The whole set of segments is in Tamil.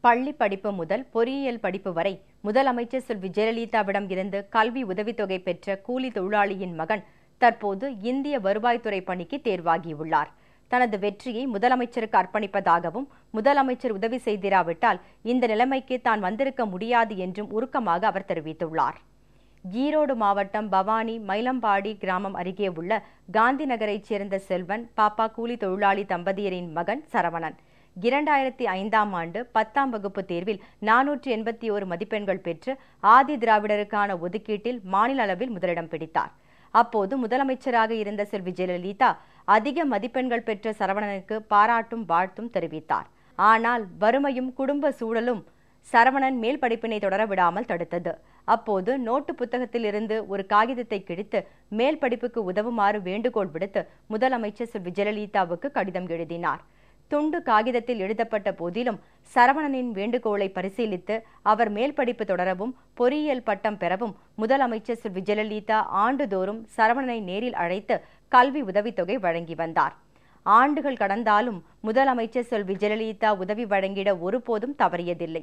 பள்ளி படிப்பு முதல் பொறியியல் படிப்பு வரை முதலமைச்சர் செல்வி ஜெயலலிதாவிடம் இருந்து கல்வி உதவித்தொகை பெற்ற கூலி தொழிலாளியின் மகன் தற்போது இந்திய வருவாய்த்துறை பணிக்கு தேர்வாகியுள்ளார். தனது வெற்றியை முதலமைச்சருக்கு அர்ப்பணிப்பதாகவும், முதலமைச்சர் உதவி செய்திராவிட்டால் இந்த நிலைமைக்கு தான் வந்திருக்க முடியாது என்றும் உருக்கமாக அவர் தெரிவித்துள்ளார். ஈரோடு மாவட்டம் பவானி மயிலம்பாடி கிராமம் அருகே உள்ள காந்தி நகரைச் சேர்ந்த செல்வன் பாப்பா கூலி தொழிலாளி தம்பதியரின் மகன் சரவணன் 2005ஆம் ஆண்டு 10ஆம் வகுப்பு தேர்வில் 481 மதிப்பெண்கள் பெற்று ஆதி திராவிடருக்கான ஒதுக்கீட்டில் மாநில அளவில் முதலிடம் பிடித்தார். அப்போது முதலமைச்சராக இருந்த செல்வி ஜெயலலிதா அதிக மதிப்பெண்கள் பெற்ற சரவணனுக்கு பாராட்டும் வாழ்த்தும் தெரிவித்தார். ஆனால் வறுமையும் குடும்ப சூழலும் சரவணன் மேல் படிப்பினை தொடர விடாமல் தடுத்தது. அப்போது நோட்டு புத்தகத்தில் இருந்து ஒரு காகிதத்தை கிழித்து மேல் படிப்புக்கு உதவுமாறு வேண்டுகோள் விடுத்து முதலமைச்சர் செல்வி ஜெயலலிதாவுக்கு கடிதம் எழுதினார். துண்டு காகிதத்தில் எழுதப்பட்ட போதிலும் சரவணனின் வேண்டுகோளை பரிசீலித்து அவர் மேல் படிப்பு தொடரவும் பொறியியல் பட்டம் பெறவும் முதலமைச்சர் செல்வி ஜெயலலிதா ஆண்டுதோறும் சரவணனை நேரில் அழைத்து கல்வி உதவித்தொகை வழங்கி வந்தார். ஆண்டுகள் கடந்தாலும் முதலமைச்சர் செல்வி ஜெயலலிதா உதவி வழங்கிட ஒருபோதும் தவறியதில்லை.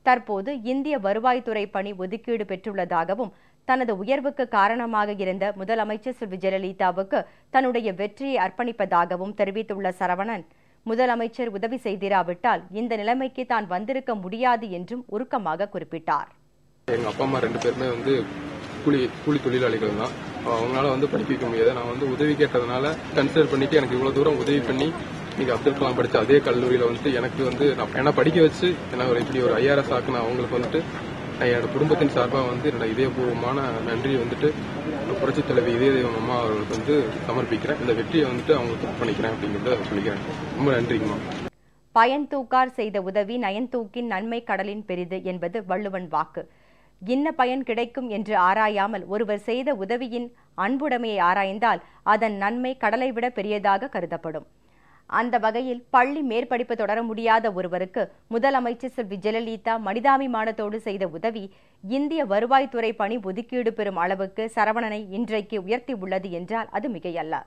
தற்போது இந்திய வருவாய்த்துறை பணி ஒதுக்கீடு பெற்றுள்ளதாகவும், தனது உயர்வுக்கு காரணமாக இருந்த முதலமைச்சர் செல்வி ஜெயலலிதாவுக்கு தன்னுடைய வெற்றியை அர்ப்பணிப்பதாகவும் தெரிவித்துள்ள சரவணன், முதலமைச்சர் உதவி செய்திராவிட்டால் இந்த நிலைமைக்கு தான் வந்திருக்க முடியாது என்றும் உருக்கமாக குறிப்பிட்டார். எங்க அப்பா அம்மா 2 பேருமே கூலி தொழிலாளிகள் தான். அவங்களால படிக்க முடியாது. நான் உதவி கேட்டதுனால கன்சிடர் பண்ணிட்டு எனக்கு இவ்வளவு தூரம் உதவி பண்ணி இன்னைக்கு அப்துல் கலாம் படிச்ச அதே கல்லூரியில எனக்கு என்ன படிக்க வச்சு என்ன இப்படி ஒரு IRS ஆக்குன அவங்களுக்கு என்னோட குடும்பத்தின் சார்பாக என்னோட இதயபூர்வமான நன்றி புரட்சி தலைவி இதயதெய்வம் அம்மா அவர்களுக்கு சமர்ப்பிக்கிறேன். இந்த வெற்றியை அவங்களுக்கு பண்ணிக்கிறேன் அப்படிங்கிறத சொல்லிக்கிறேன். ரொம்ப நன்றிங்கம்மா. பயன் தூக்கார் செய்த உதவி நயன்தூக்கின் நன்மை கடலின் பெரிது என்பது வள்ளுவன் வாக்கு. இன்ன பயன் கிடைக்கும் என்று ஆராயாமல் ஒருவர் செய்த உதவியின் அன்புடைமையை ஆராய்ந்தால் அதன் நன்மை கடலை விட பெரியதாக கருதப்படும். அந்த வகையில் பள்ளி மேற்படிப்பு தொடர முடியாத ஒருவருக்கு முதலமைச்சர் செல்வி ஜெயலலிதா மனிதாபிமானத்தோடு செய்த உதவி இந்திய வருவாய்த்துறை பணி ஒதுக்கீடு பெறும் அளவுக்கு சரவணனை இன்றைக்கு உயர்த்தியுள்ளது என்றால் அது மிகையல்ல.